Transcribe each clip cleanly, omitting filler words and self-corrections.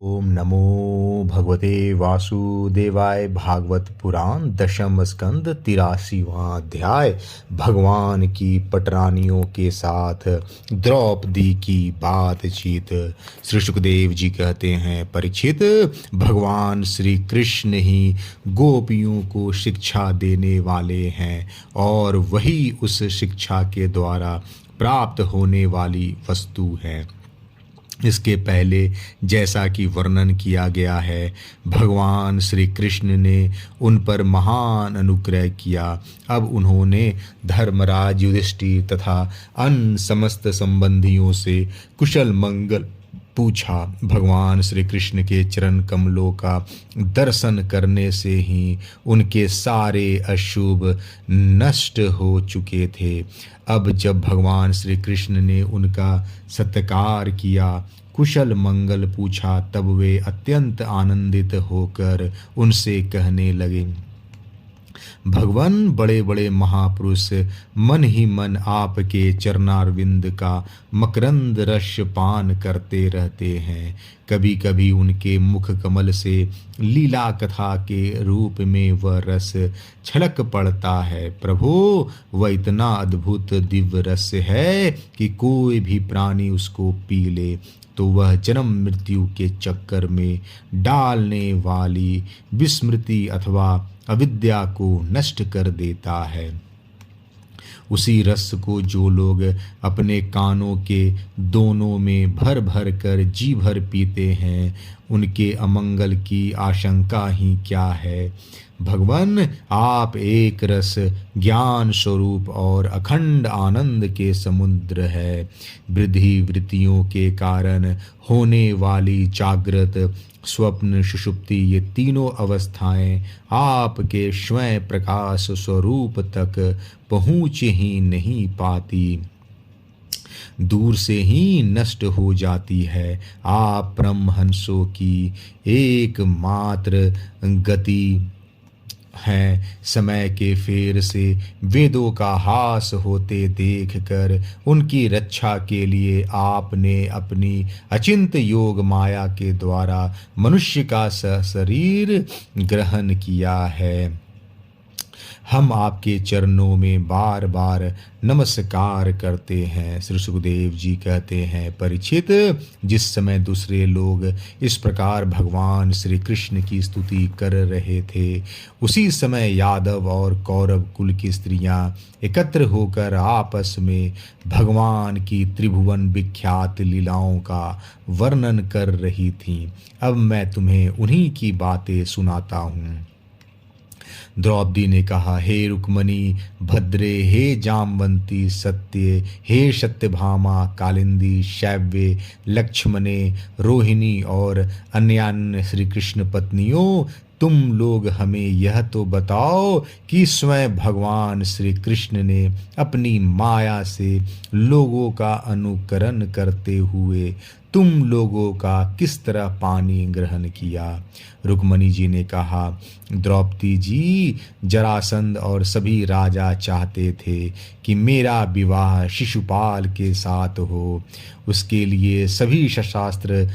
ओम नमो भगवते वासुदेवाय। भागवत पुराण दशम स्कंद 83वां अध्याय। भगवान की पटरानियों के साथ द्रौपदी की बातचीत। श्री सुखदेव जी कहते हैं, परीक्षित, भगवान श्री कृष्ण ही गोपियों को शिक्षा देने वाले हैं और वही उस शिक्षा के द्वारा प्राप्त होने वाली वस्तु है। इसके पहले जैसा कि वर्णन किया गया है, भगवान श्री कृष्ण ने उन पर महान अनुग्रह किया। अब उन्होंने धर्मराज युधिष्ठिर तथा अन्य समस्त संबंधियों से कुशल मंगल पूछा। भगवान श्री कृष्ण के चरण कमलों का दर्शन करने से ही उनके सारे अशुभ नष्ट हो चुके थे। अब जब भगवान श्री कृष्ण ने उनका सत्कार किया, कुशल मंगल पूछा, तब वे अत्यंत आनंदित होकर उनसे कहने लगे, भगवान, बड़े बड़े महापुरुष मन ही मन आपके चरणारविंद का मकरंद रस पान करते रहते हैं। कभी कभी उनके मुख कमल से लीला कथा के रूप में वह रस छलक पड़ता है। प्रभु, वह इतना अद्भुत दिव्य रस है कि कोई भी प्राणी उसको पी ले तो वह जन्म मृत्यु के चक्कर में डालने वाली विस्मृति अथवा अविद्या को नष्ट कर देता है। उसी रस को जो लोग अपने कानों के दोनों में भर भर कर जी भर पीते हैं, उनके अमंगल की आशंका ही क्या है। भगवान, आप एक रस ज्ञान स्वरूप और अखंड आनंद के समुद्र है। वृद्धि वृत्तियों के कारण होने वाली जागृत, स्वप्न, सुषुप्ति, ये तीनों अवस्थाएं आपके स्वयं प्रकाश स्वरूप तक पहुँच ही नहीं पाती, दूर से ही नष्ट हो जाती है। आप परमहंसों की एकमात्र गति हैं। समय के फेर से वेदों का हास होते देखकर उनकी रक्षा के लिए आपने अपनी अचिंत योग माया के द्वारा मनुष्य का शरीर ग्रहण किया है। हम आपके चरणों में बार बार नमस्कार करते हैं। श्री सुखदेव जी कहते हैं, परीक्षित, जिस समय दूसरे लोग इस प्रकार भगवान श्री कृष्ण की स्तुति कर रहे थे, उसी समय यादव और कौरव कुल की स्त्रियां एकत्र होकर आपस में भगवान की त्रिभुवन विख्यात लीलाओं का वर्णन कर रही थीं। अब मैं तुम्हें उन्हीं की बातें सुनाता हूँ। द्रौपदी ने कहा, हे रुक्मणी भद्रे, हे जामवंती सत्य, हे सत्यभामा, कालिंदी, शैव्य, लक्ष्मणे, रोहिणी और अन्यान्य श्री कृष्ण पत्नियों, तुम लोग हमें यह तो बताओ कि स्वयं भगवान श्री कृष्ण ने अपनी माया से लोगों का अनुकरण करते हुए तुम लोगों का किस तरह पानी ग्रहण किया। रुक्मणी जी ने कहा, द्रौपदी जी, जरासंध और सभी राजा चाहते थे कि मेरा विवाह शिशुपाल के साथ हो। उसके लिए सभी शस्त्रास्त्र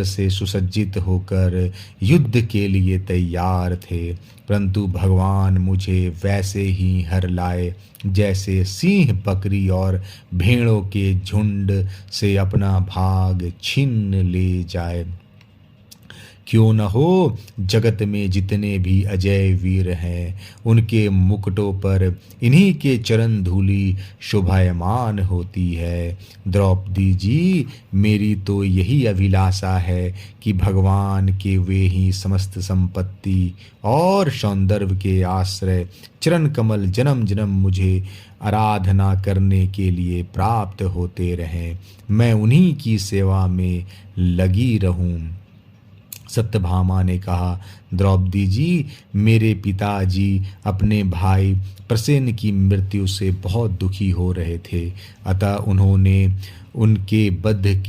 से सुसज्जित होकर युद्ध के लिए तैयार थे, परंतु भगवान मुझे वैसे ही हर लाए जैसे सिंह बकरी और भेड़ों के झुंड से अपना भाग छीन ले जाए। क्यों न हो, जगत में जितने भी अजय वीर हैं, उनके मुकुटों पर इन्हीं के चरण धूलि शोभायमान होती है। द्रौपदी जी, मेरी तो यही अभिलाषा है कि भगवान के वे ही समस्त संपत्ति और सौंदर्य के आश्रय चरण कमल जन्म जन्म मुझे आराधना करने के लिए प्राप्त होते रहें। मैं उन्हीं की सेवा में लगी रहूं। सत्यभामा ने कहा, द्रौपदी जी, मेरे पिताजी अपने भाई प्रसेन की मृत्यु से बहुत दुखी हो रहे थे, अतः उन्होंने उनके बद्ध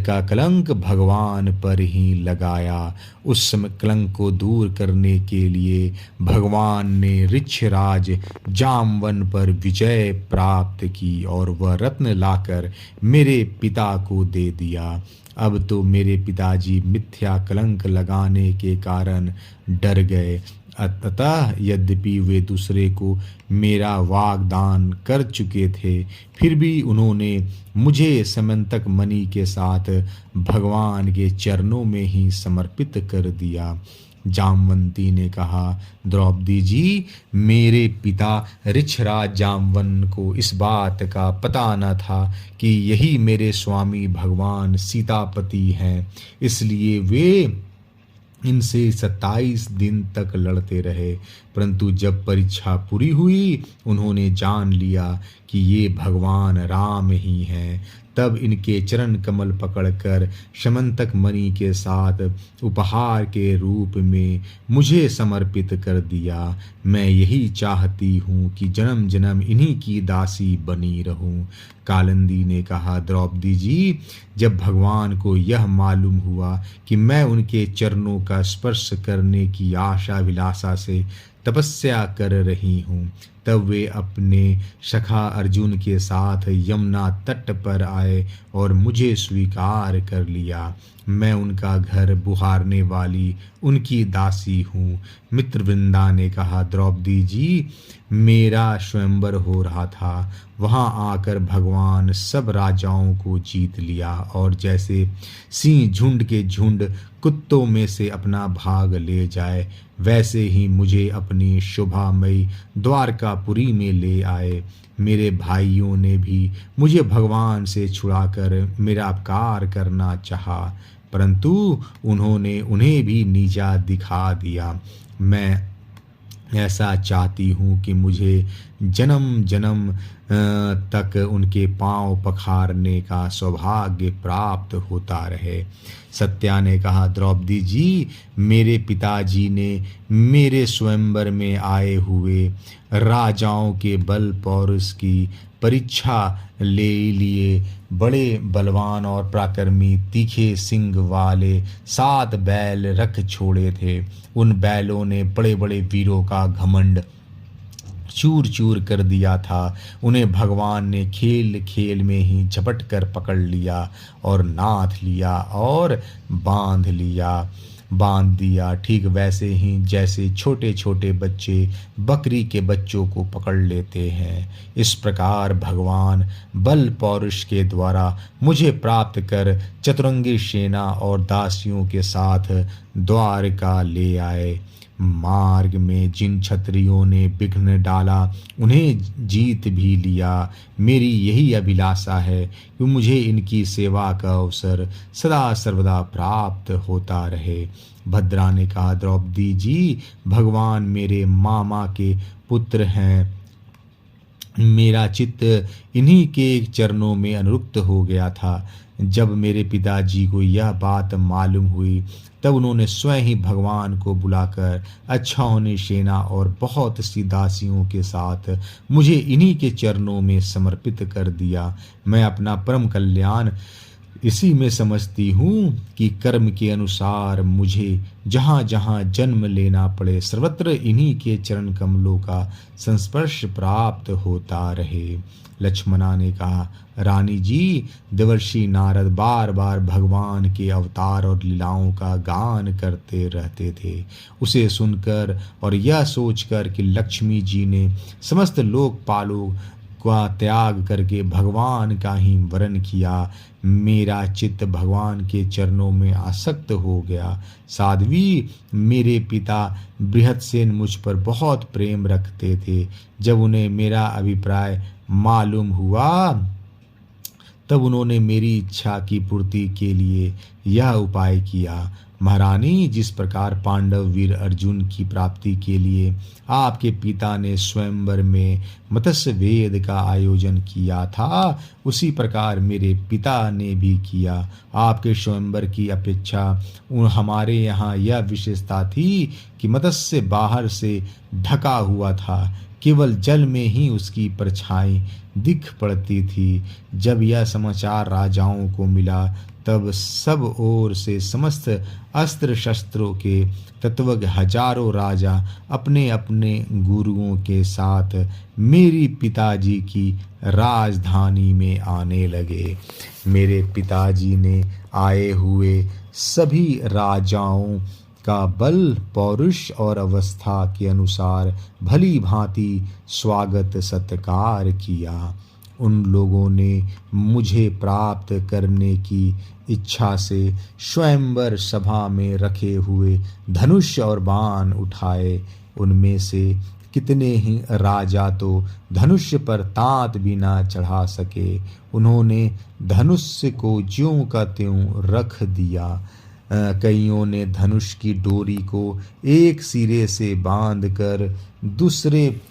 का कलंक भगवान पर ही लगाया। उस समय कलंक को दूर करने के लिए भगवान ने ऋक्षराज जामवन पर विजय प्राप्त की और वह रत्न लाकर मेरे पिता को दे दिया। अब तो मेरे पिताजी मिथ्या कलंक लगाने के कारण डर गए। अतः यद्यपि वे दूसरे को मेरा वाग्दान कर चुके थे, फिर भी उन्होंने मुझे समंतक मणि के साथ भगवान के चरणों में ही समर्पित कर दिया। जामवंती ने कहा, द्रौपदी जी, मेरे पिता ऋक्षराज जामवन को इस बात का पता न था कि यही मेरे स्वामी भगवान सीतापति हैं, इसलिए वे इनसे 27 दिन तक लड़ते रहे। परंतु जब परीक्षा पूरी हुई, उन्होंने जान लिया कि ये भगवान राम ही हैं। तब इनके चरण कमल पकड़कर समंतक मणि के साथ उपहार के रूप में मुझे समर्पित कर दिया। मैं यही चाहती हूँ कि जन्म जन्म इन्हीं की दासी बनी रहूं। कालिंदी ने कहा, द्रौपदी जी, जब भगवान को यह मालूम हुआ कि मैं उनके चरणों का स्पर्श करने की आशा विलासा से तपस्या कर रही हूँ, तब वे अपने सखा अर्जुन के साथ यमुना तट पर आए और मुझे स्वीकार कर लिया। मैं उनका घर बुहारने वाली उनकी दासी हूँ। मित्रवृंदा ने कहा, द्रौपदी जी, मेरा स्वयंवर हो रहा था, वहाँ आकर भगवान सब राजाओं को जीत लिया और जैसे सिंह झुंड के झुंड कुत्तों में से अपना भाग ले जाए, वैसे ही मुझे अपनी शोभामयी द्वारकापुरी में ले आए। मेरे भाइयों ने भी मुझे भगवान से छुड़ाकर मेरा अपकार करना चाहा, परंतु उन्होंने उन्हें भी नीचा दिखा दिया। मैं ऐसा चाहती हूँ कि मुझे जन्म जन्म तक उनके पांव पखारने का सौभाग्य प्राप्त होता रहे। सत्या ने कहा, द्रौपदी जी, मेरे पिताजी ने मेरे स्वयंवर में आए हुए राजाओं के बल पौरुष की परीक्षा ले लिए बड़े बलवान और पराक्रमी तीखे सिंग वाले 7 बैल रख छोड़े थे। उन बैलों ने बड़े बड़े वीरों का घमंड चूर चूर कर दिया था। उन्हें भगवान ने खेल खेल में ही झपट कर पकड़ लिया और नाथ लिया और बांध दिया, ठीक वैसे ही जैसे छोटे छोटे बच्चे बकरी के बच्चों को पकड़ लेते हैं। इस प्रकार भगवान बल पौरुष के द्वारा मुझे प्राप्त कर चतुरंगी सेना और दासियों के साथ द्वारका ले आए। मार्ग में जिन क्षत्रियों ने विघ्न डाला, उन्हें जीत भी लिया। मेरी यही अभिलाषा है कि मुझे इनकी सेवा का अवसर सदा सर्वदा प्राप्त होता रहे। भद्रा ने कहा, द्रौपदी जी, भगवान मेरे मामा के पुत्र हैं। मेरा चित्त इन्हीं के चरणों में अनुरक्त हो गया था। जब मेरे पिताजी को यह बात मालूम हुई, तब उन्होंने स्वयं ही भगवान को बुलाकर अच्छा होने सेना और बहुत सी दासियों के साथ मुझे इन्हीं के चरणों में समर्पित कर दिया। मैं अपना परम कल्याण इसी में समझती हूँ कि कर्म के अनुसार मुझे जहाँ जहाँ जन्म लेना पड़े, सर्वत्र इन्हीं के चरण कमलों का संस्पर्श प्राप्त होता रहे। लक्ष्मणा ने कहा, रानी जी, देवर्षि नारद बार बार भगवान के अवतार और लीलाओं का गान करते रहते थे। उसे सुनकर और यह सोचकर कि लक्ष्मी जी ने समस्त लोकपालों का त्याग करके भगवान का ही वरण किया, मेरा चित्त भगवान के चरणों में आसक्त हो गया। साध्वी, मेरे पिता बृहत्सेन मुझ पर बहुत प्रेम रखते थे। जब उन्हें मेरा अभिप्राय मालूम हुआ, तब उन्होंने मेरी इच्छा की पूर्ति के लिए यह उपाय किया। महारानी, जिस प्रकार पांडव वीर अर्जुन की प्राप्ति के लिए आपके पिता ने स्वयंवर में मत्स्य वेद का आयोजन किया था, उसी प्रकार मेरे पिता ने भी किया। आपके स्वयंवर की अपेक्षा हमारे यहाँ यह विशेषता थी कि मत्स्य बाहर से ढका हुआ था, केवल जल में ही उसकी परछाई दिख पड़ती थी। जब यह समाचार राजाओं को मिला तब सब ओर से समस्त अस्त्र शस्त्रों के तत्वज्ञ हजारों राजा अपने अपने गुरुओं के साथ मेरी पिताजी की राजधानी में आने लगे। मेरे पिताजी ने आए हुए सभी राजाओं का बल, पौरुष और अवस्था के अनुसार भली भांति स्वागत सत्कार किया। उन लोगों ने मुझे प्राप्त करने की इच्छा से स्वयंवर सभा में रखे हुए धनुष और बाण उठाए। उनमें से कितने ही राजा तो धनुष पर तांत भी ना चढ़ा सके। उन्होंने धनुष को ज्यों का त्यों रख दिया। कईयों ने धनुष की डोरी को एक सिरे से बांधकर दूसरे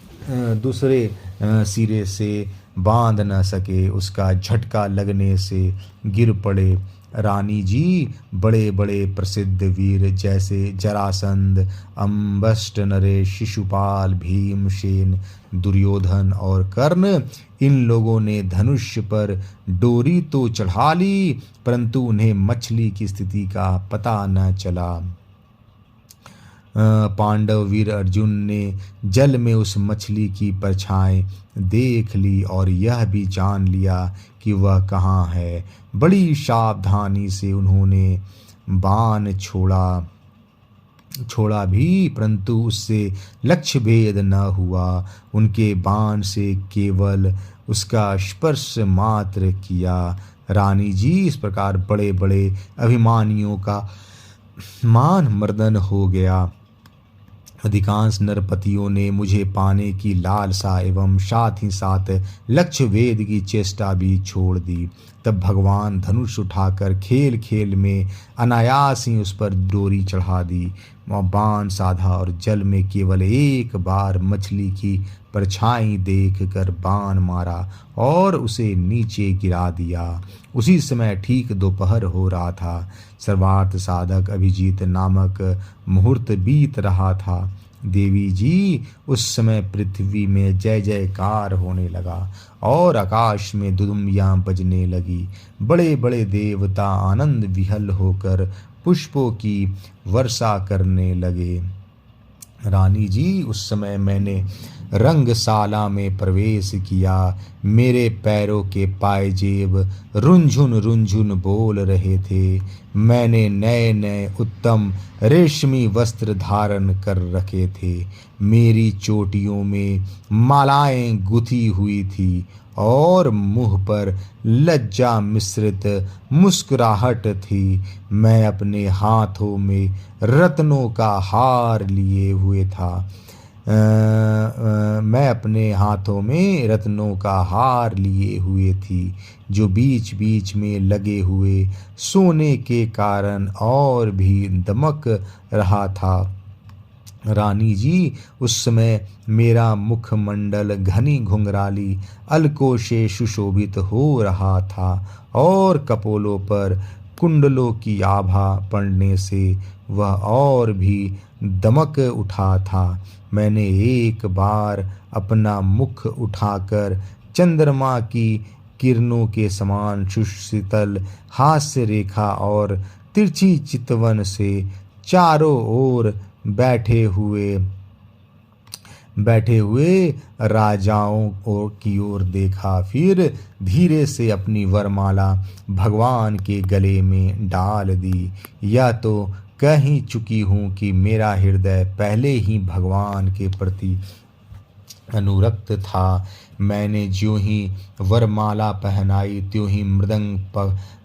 सिरे से बांध न सके, उसका झटका लगने से गिर पड़े। रानी जी, बड़े बड़े प्रसिद्ध वीर जैसे जरासंध, अम्बष्ट, नरेश, शिशुपाल, भीमसेन, दुर्योधन और कर्ण, इन लोगों ने धनुष पर डोरी तो चढ़ा ली, परंतु उन्हें मछली की स्थिति का पता न चला। पांडव वीर अर्जुन ने जल में उस मछली की परछाई देख ली और यह भी जान लिया कि वह कहाँ है। बड़ी सावधानी से उन्होंने बाण छोड़ा भी, परंतु उससे लक्ष्य भेद न हुआ। उनके बाण से केवल उसका स्पर्श मात्र किया। रानी जी, इस प्रकार बड़े बड़े अभिमानियों का मान मर्दन हो गया। अधिकांश नरपतियों ने मुझे पाने की लालसा एवं साथ ही साथ लक्ष्य भेद की चेष्टा भी छोड़ दी। तब भगवान धनुष उठाकर खेल खेल में अनायास ही उस पर डोरी चढ़ा दी। बाण साधा और जल में केवल एक बार मछली की परछाई देख कर बाण मारा और उसे नीचे गिरा दिया। उसी समय ठीक दोपहर हो रहा था। सर्वार्थ साधक अभिजीत नामक मुहूर्त बीत रहा था। देवी जी, उस समय पृथ्वी में जय जयकार होने लगा और आकाश में दुदुम्बियां बजने लगी। बड़े बड़े देवता आनंद विहल होकर पुष्पों की वर्षा करने लगे। रानी जी, उस समय मैंने रंगशाला में प्रवेश किया। मेरे पैरों के पायजेब रुंझुन रुंझुन बोल रहे थे। मैंने नए नए उत्तम रेशमी वस्त्र धारण कर रखे थे। मेरी चोटियों में मालाएं गुथी हुई थी और मुंह पर लज्जा मिश्रित मुस्कुराहट थी। मैं अपने हाथों में रत्नों का हार लिए हुए था। मैं अपने हाथों में रत्नों का हार लिए हुए थी, जो बीच बीच में लगे हुए सोने के कारण और भी दमक रहा था। रानी जी, उस समय मेरा मुखमंडल घनी घुंघराली अलकों से सुशोभित हो रहा था और कपोलों पर कुंडलों की आभा पड़ने से वह और भी दमक उठा था। मैंने एक बार अपना मुख उठाकर चंद्रमा की किरणों के समान सुशीतल हास्य रेखा और तिरछी चितवन से चारों ओर बैठे हुए राजाओं की ओर देखा। फिर धीरे से अपनी वरमाला भगवान के गले में डाल दी। या तो कह ही चुकी हूँ कि मेरा हृदय पहले ही भगवान के प्रति अनुरक्त था। मैंने ज्यों ही वरमाला पहनाई त्यों ही मृदंग,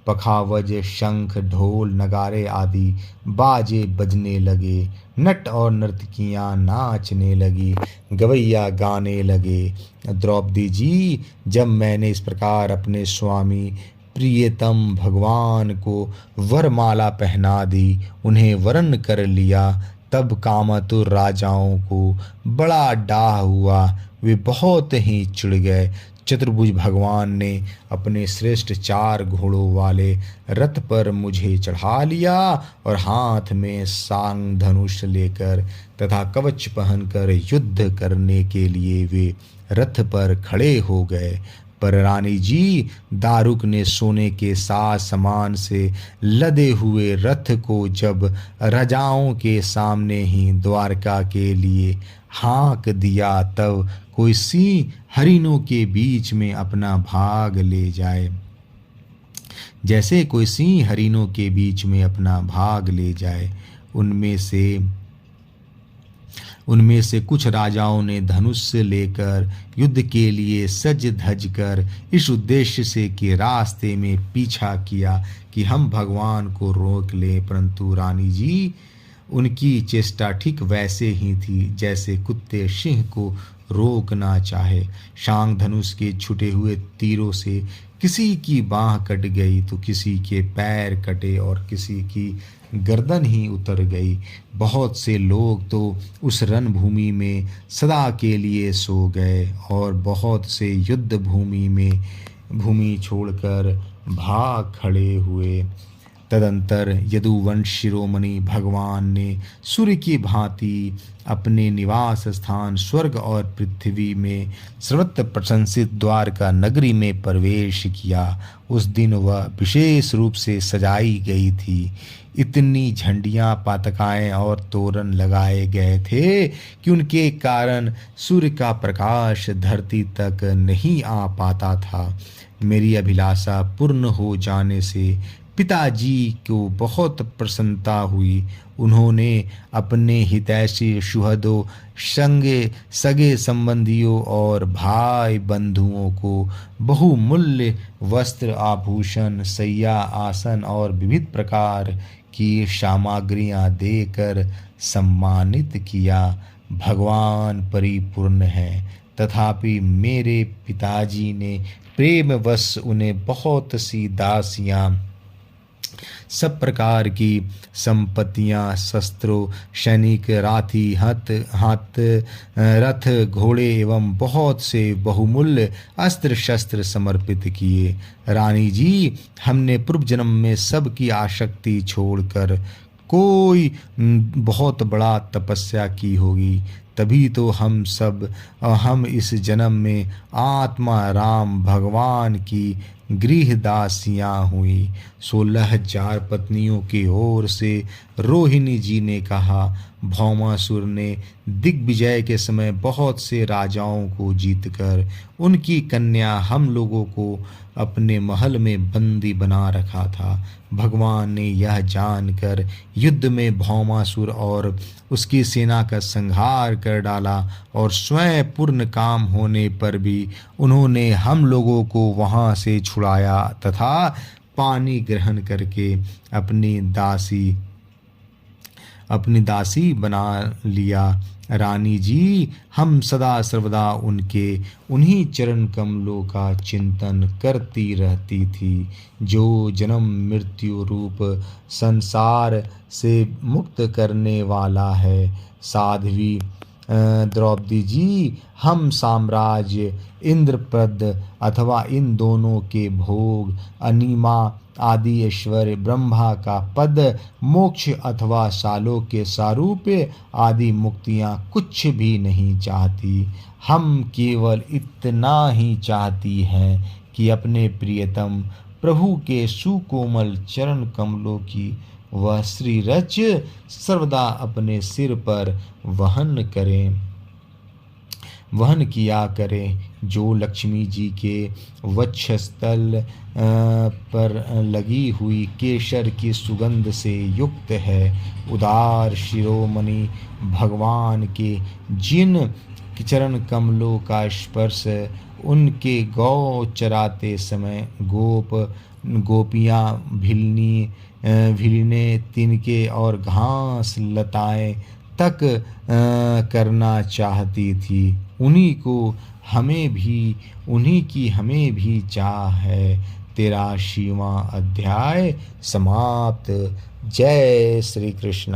पखावज, शंख, ढोल, नगारे आदि बाजे बजने लगे। नट और नर्तकियां नाचने लगी, गवैया गाने लगे। द्रौपदी जी, जब मैंने इस प्रकार अपने स्वामी प्रियतम भगवान को वरमाला पहना दी, उन्हें वरण कर लिया, तब कामातुर राजाओं को बड़ा डाह हुआ। वे बहुत ही चिढ़ गए। चतुर्भुज भगवान ने अपने श्रेष्ठ 4 घोड़ों वाले रथ पर मुझे चढ़ा लिया और हाथ में सांग धनुष लेकर तथा कवच पहनकर युद्ध करने के लिए वे रथ पर खड़े हो गए। पर रानी जी, दारुक ने सोने के साज समान से लदे हुए रथ को जब राजाओं के सामने ही द्वारका के लिए हाँक दिया, तब कोई सिंह हरिणों के बीच में अपना भाग ले जाए। जैसे कोई सिंह हरिणों के बीच में अपना भाग ले जाए। उनमें से कुछ राजाओं ने धनुष लेकर युद्ध के लिए सज धज कर इस उद्देश्य से कि रास्ते में पीछा किया कि हम भगवान को रोक लें, परंतु रानी जी, उनकी चेष्टा ठीक वैसे ही थी जैसे कुत्ते सिंह को रोकना चाहे। शांग धनुष के छुटे हुए तीरों से किसी की बाह कट गई तो किसी के पैर कटे और किसी की गर्दन ही उतर गई। बहुत से लोग तो उस रणभूमि में सदा के लिए सो गए और बहुत से युद्ध भूमि छोड़कर भाग खड़े हुए। तदंतर यदुवंश शिरोमणि भगवान ने सूर्य की भांति अपने निवास स्थान स्वर्ग और पृथ्वी में सर्वत्र प्रशंसित द्वारका नगरी में प्रवेश किया। उस दिन वह विशेष रूप से सजाई गई थी। इतनी झंडियां, पताकाएं और तोरण लगाए गए थे कि उनके कारण सूर्य का प्रकाश धरती तक नहीं आ पाता था। मेरी अभिलाषा पूर्ण हो जाने से पिताजी को बहुत प्रसन्नता हुई। उन्होंने अपने हितैषी सुहृदों, सगे संबंधियों और भाई बंधुओं को बहुमूल्य वस्त्र, आभूषण, शैया, आसन और विविध प्रकार की सामग्रियां देकर सम्मानित किया। भगवान परिपूर्ण है, तथापि मेरे पिताजी ने प्रेमवश उन्हें बहुत सी दासियां, सब प्रकार की संपत्तियां, शस्त्रों, सैनिक, राथी, रथ, घोड़े एवं बहुत से बहुमूल्य अस्त्र शस्त्र समर्पित किए। रानी जी, हमने पूर्व जन्म में सबकी आसक्ति छोड़कर कोई बहुत बड़ा तपस्या की होगी, तभी तो हम इस जन्म में आत्मा राम भगवान की गृहदासियां हुई। 16,000 पत्नियों की ओर से रोहिणी जी ने कहा, भौमासुर ने दिग्विजय के समय बहुत से राजाओं को जीतकर उनकी कन्या हम लोगों को अपने महल में बंदी बना रखा था। भगवान ने यह जानकर युद्ध में भौमासुर और उसकी सेना का संहार कर डाला और स्वयं पूर्ण काम होने पर भी उन्होंने हम लोगों को वहां से छुड़ाया तथा पानी ग्रहण करके अपनी दासी बना लिया। रानी जी, हम सदा सर्वदा उन्हीं चरण कमलों का चिंतन करती रहती थी, जो जन्म मृत्यु रूप संसार से मुक्त करने वाला है। साध्वी द्रौपदी जी, हम साम्राज्य, इंद्रप्रद अथवा इन दोनों के भोग, अनिमा आदि ऐश्वर्य, ब्रह्मा का पद, मोक्ष अथवा सालों के सारूप्य आदि मुक्तियां कुछ भी नहीं चाहती। हम केवल इतना ही चाहती हैं कि अपने प्रियतम प्रभु के सुकोमल चरण कमलों की वह श्री रच सर्वदा अपने सिर पर वहन किया करें, जो लक्ष्मी जी के वक्षस्थल पर लगी हुई केसर की सुगंध से युक्त है। उदार शिरोमणि भगवान के जिन चरण कमलों का स्पर्श उनके गौ चराते समय गोपियाँ भिलने तिनके और घास लताएं तक करना चाहती थी, उन्हीं की हमें भी चाह है। 83वां अध्याय समाप्त। जय श्री कृष्ण।